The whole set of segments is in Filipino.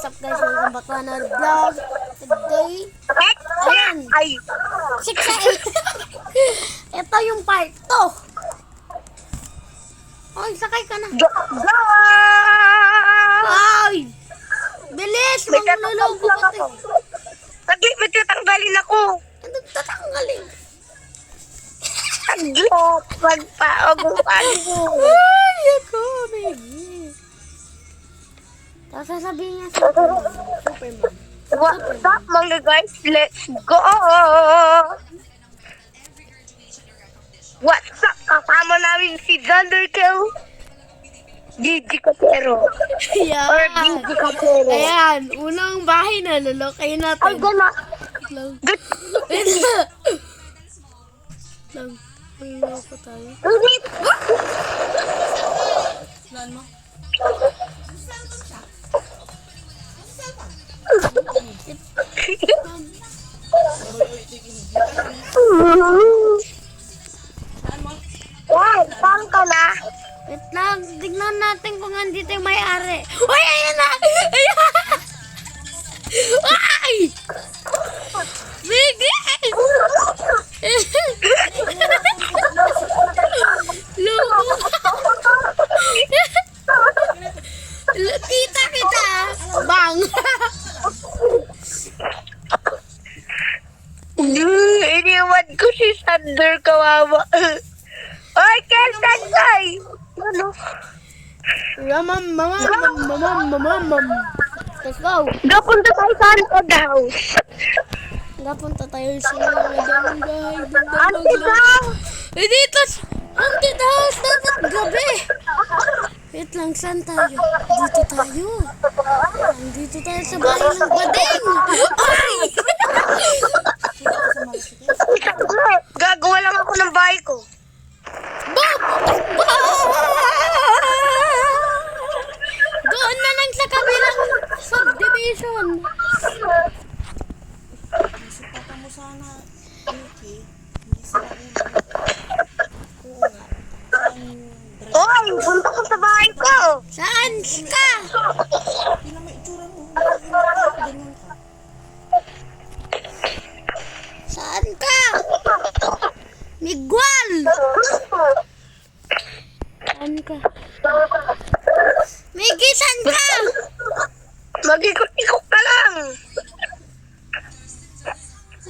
What's up guys? Welcome back to another vlog. Today, ayan. Ay. 6 sa 8. Ito yung part 2. Ay, sakay ka na. Ay! Bilis! May Mangluloko tatanggalin ka ako. tayo. Saglit, may tatanggalin ako. Anong tatanggalin? Saglit. Magpaog mo paano. Ay, ako, baby. Tapos sasabihin niya Superman. What's up mga guys? Let's go! What's up? Kasama namin si Thunderkill. Gigi Katero. Or Ayan. Gigi Katero. Ayan. Unang bahay na lulokay Ay, natin. gana. Lang. Good. Lang. Luloko tayo. Ulit. Yan, saan ka na? Wait lang. Tignan natin kung andito yung may-ari. Uy, ayan na! Ayan! Ay! Bigay! Loko! Kita! Bang! Iniwan ko si Thunder, kawawa. Oy, Kelsan, kay! Ano? Mamam. Let's go! Gapunta tayo sa Haunted House. Napunta tayo sa barangay. Haunted House! Eh, dito! Haunted house! Dapat gabi! Wait lang, saan tayo? Dito tayo. Dito tayo sa bahay ng bading! Ay! Gagawa lang ako ng bahay ko. Bob! Doon na lang sa kabilang subdivision. Papa mo sana, Yuki, hindi sila ulo. Oo nga. Oy, punta ko sa bahay ko. Saan ka? Hindi na may itsura mo. Ganyan ka. Saan ka? Miguel! Saan ka? Miggy, saan ka? Mag-ikot-ikot ka lang.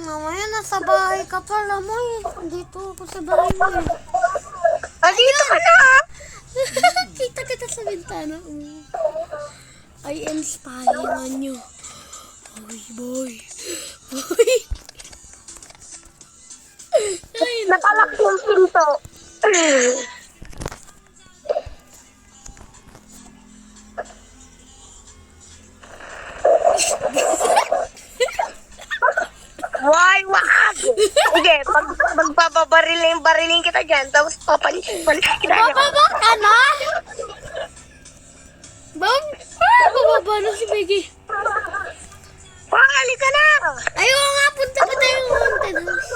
Mamaya nasa bahay ka pala mo eh. Dito ako sa bahay mo eh. Dito ka na. Kita kita sa bintana. I am spying on you. Boy. Ay, Nakalak yung pinto. Why, wag! Sige, magbabarilin kita dyan, tapos papalis kita dyan. bababa ka na? Bang? Bababa na si Miggy. Pakali ka na! Ayaw nga, punta pa tayo ng haunted house.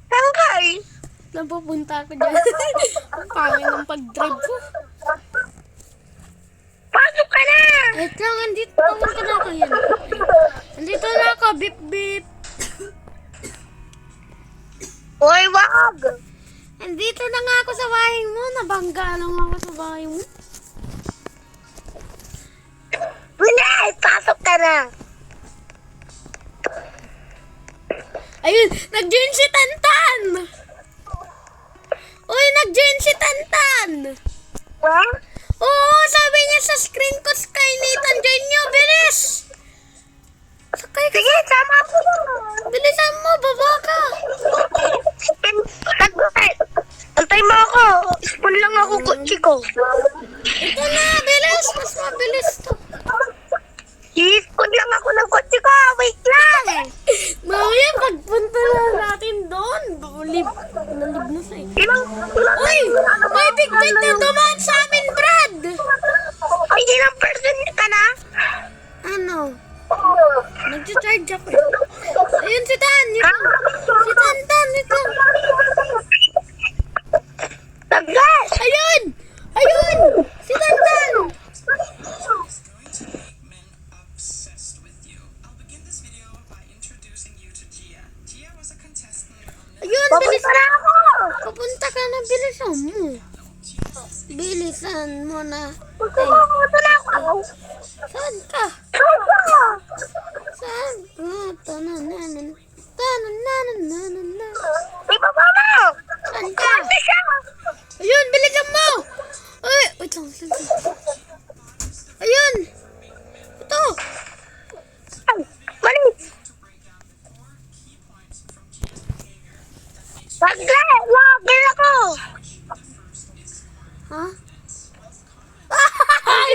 Saan ka eh? Napupunta ako dyan. Ang pangin ng pag-drive ko. Pasok ka na! Wait lang, andito ka na ako yan. Andito na ako, bip bip. Hoy, wag! Andito na nga ako sa bahay mo. Nabangga lang ako sa bahay mo. Bunay, pasok ka na! Ayun, nag-join si Tantan! Uy, nag-join si Tantan! Ha? Oo, sabi niya sa screen ko, Sky Nathan, join nyo, bilis! Sakay ka. Sige, sama ko. Bilisan mo, baba ka. Antay mo ako. Spoon lang ako, kutsi ko. Ito na, bilis. Mas mabilis to. I-spoon lang ako ng kutsi ko. Wait lang. Mamaya, pagpunta na natin doon. Nalib na sa'yo. Uy, may big bit na dumaan sa amin, Brad. Ay, ilang person ka na? Ano? Nag-charge ako. Ayun si Tan. Si Tan. Ito. Tagas! Ayun! Si Tan. bilisan mo. Bilisan mo na. Ito na ako. Saan ka? Saan ka? Tanananan. Tanananan. Ibaba mo! Saan ka? Kasi siya! Ayun, bilisan mo! Ay, wait lang. Ayun! Ito! Ay, mali! Bagla! Login ako! Ha? Ay,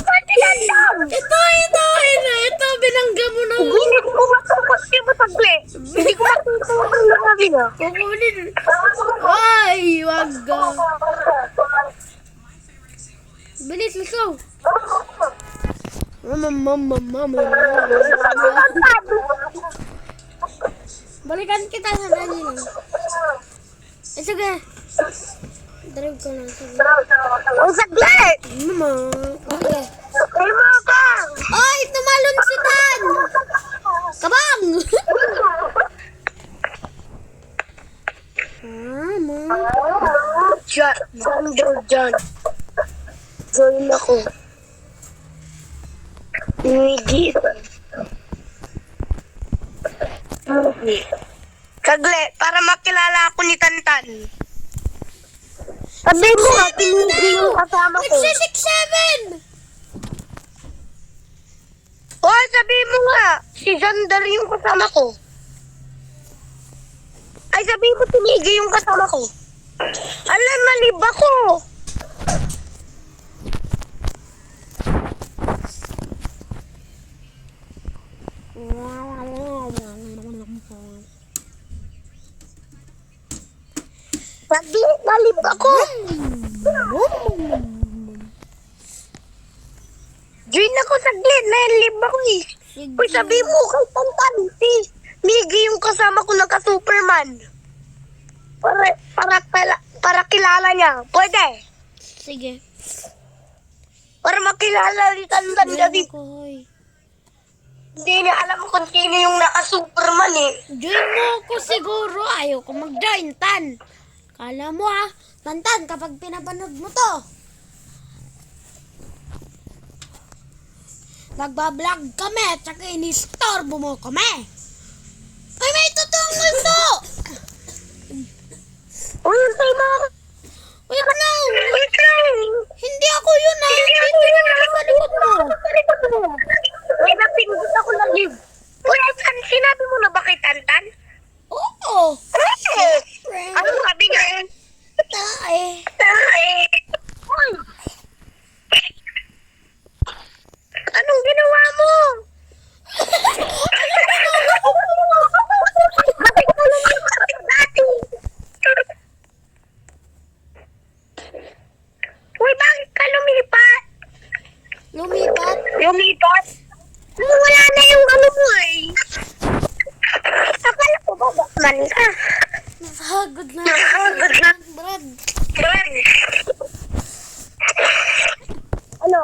saan tinandam? Ito, binangga mo na. Hindi ko matukot yung batagli. Hindi ko matukot yung labi na. Kukunin. Ay, wag ka. Bilis, let's go. Mama. Balikan kita sa dali lang. Sige. Drive ko na. Sige. Ang saglit! Mama. Okay. Ay, mga ka! Ay, tumalon si Tan! Kabang! Mama. Dyan. Join ako. Hindi. Saglit, para makilala ako ni Tantan. Sabi mo nga, tinigil yung kasama ko. 667! Hoy, sabi mo nga, si Xander yung kasama ko. Ay, sabi mo, tinigil yung kasama ko. Alam, nalib ako. Saglit, nalib ako. Join ako saglit, nalib ako eh. Uy, sabi mo kay Tantan, si Miggy yung kasama ko nagka-Superman. Para kilala niya. Pwede. Sige. Para makilala ni Tantan kasi Join ako, hoy. hindi niya alam kung sino yung naka-Superman eh. Join mo ako siguro. Ayaw ko mag-join, Tan. Kala mo Tan, kapag pinapanood mo to, nagbablog kami, tsaka inistorbo mo kami. Ay, may totoong multo! Uy, hintay mo. Uy, ka na! Wait lang. Hindi ako yun, ha! Hindi ako Dito yun, na sa likod mo! May napindot ako ng live. Uy, sinabi mo na ba kay Tantan? Oo! Ano sabi niya eh? Tae! Uy! Anong ginawa mo? Bakit ka lumipat dati? Uy, bakit ka lumipat? Lumipat! Lumipat? Wala na yung ano mo eh. Akala ko ba Batman ka? Napagod na. Napagod na. Brad! Ano?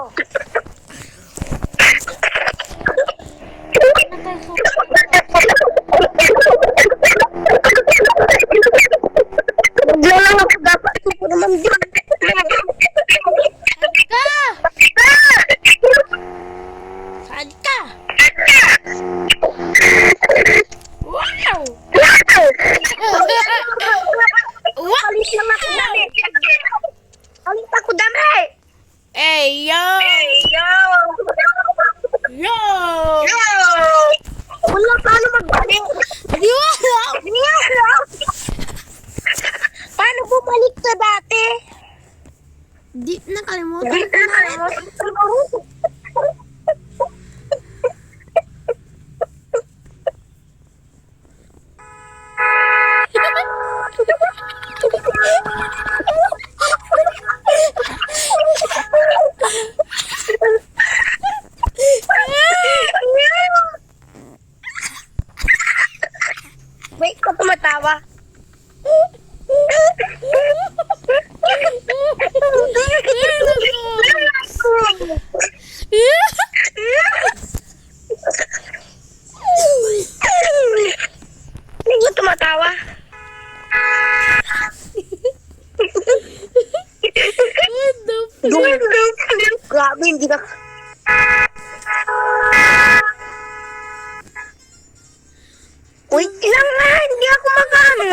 Naglalang ako dapat ko naman din. Ka! Saan ka? Wow! Wow! Alis lang ako dami. Alis ako dami. Hey, yo! Hey, yo! Yo! Yo! Wala paano magbalik. Di wala! Paano bumalik ka dati? Di nakalimutan Hindi ko na na. kalimutan. Wait ko tumatawa. Sabi, hindi na... Wait lang nga, hindi ako mag-ano.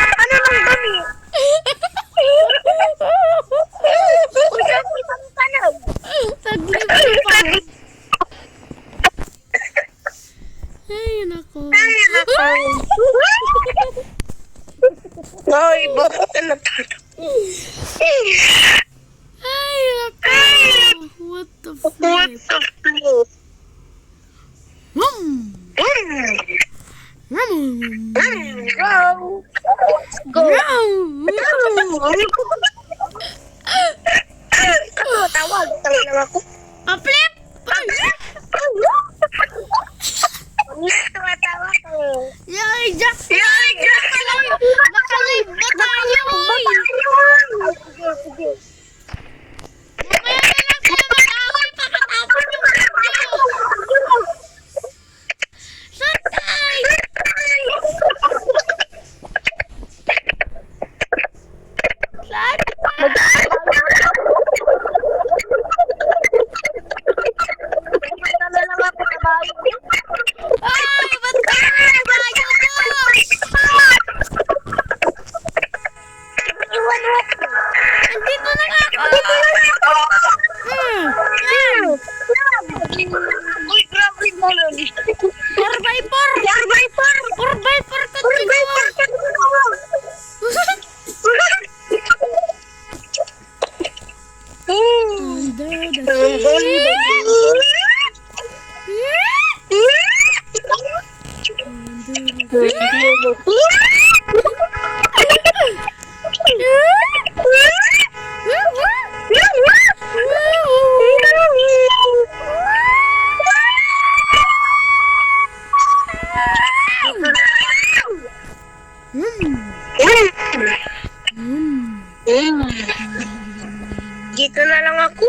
Ano lang kami? Usap-usap ka lang. Saglit pa. Ay, nako. Ay, bakit ka natatakot? Ay, nako. What the What flip? the flip? Go! Go! Tawag lang ako. Ah, flip! Tumatawa ko. Yay, Jack! Nakalive na tayo! Sige, sige. Mamaya na lang sila mag-away pagkatapos yung video. Santay! Ay, ba't ka tayo to? Andito na nga ako! Uy, grabe mo lang. 4x4! 4x4 ka Under the Dito na lang ako.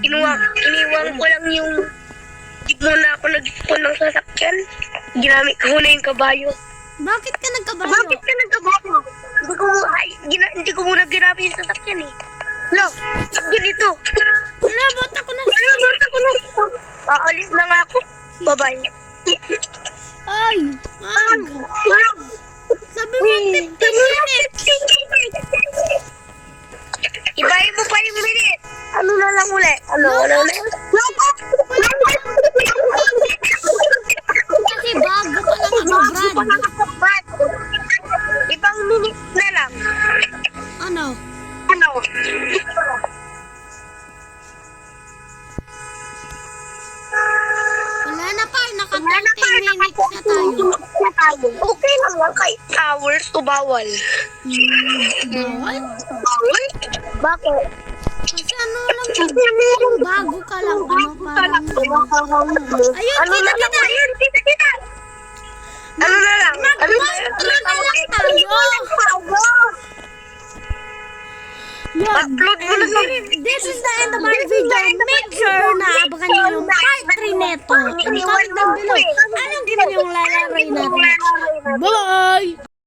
Iniwan ko lang yung di muna ako nag-ipon ng sasakyan. Ginamit ko muna yung kabayo. Bakit ka nagkabayo? Bakit ka nagkabayo? Hindi ko muna ginamit yung sasakyan eh. Look, ganito. Labot ako na. Aalis na nga ako. Bye-bye. Ay! Sabi mo 15 minutes! Ibahin mo pa yung minute. Ano na lang ulit? Ano? Kasi bago pa lang ako, Brad. Ibang minute na lang. Ano? Wala na pa, naka 30 minutes na tayo. Okay lang lang kahit hours o bawal. Bawal? Bakit? Kasi ano lang, kung bago ka lang, parang... Ayun, Ano na lang? Ayun, kita. Ano na lang? Mag-upload na lang tayo. Yun. Upload mo na sa This is the end of our video. Make sure na abangan nyo yung part 3 neto. And comment down below. Anong game yung lalaro natin? Bye!